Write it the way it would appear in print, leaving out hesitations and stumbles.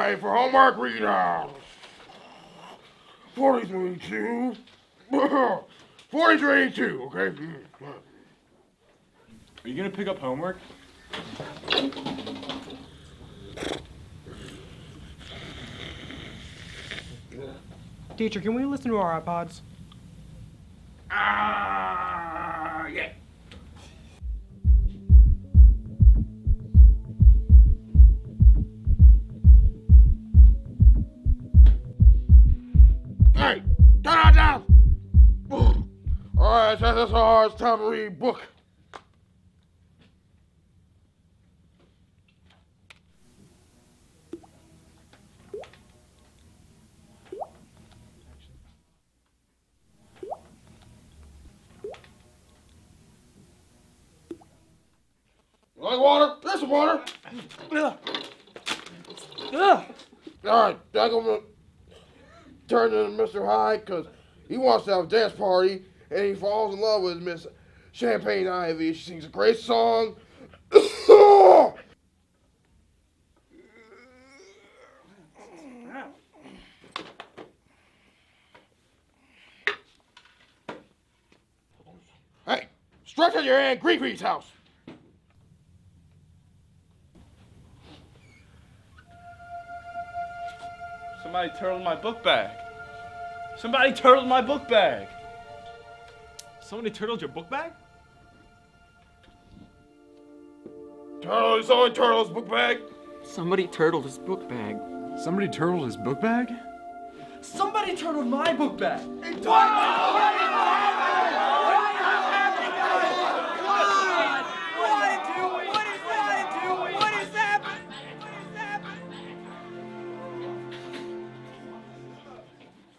Alright, for homework readouts. 43-2. 43-2, okay? Are you gonna pick up homework? Teacher, can we listen to our iPods? Yeah. Hey, down. Alright, SSR, it's time to read book. You like water? There's some water. Alright, I'm gonna turn to Mr. Hyde because he wants to have a dance party and he falls in love with Miss Champagne Ivy. She sings a great song. Hey, stretch out your Aunt Green's house. Somebody turtled my book bag. Somebody turtled my book bag. Somebody turtled your book bag? Someone turtle's book bag. Somebody turtled his book bag. Somebody turtled his book bag? Somebody turtled my book bag! What?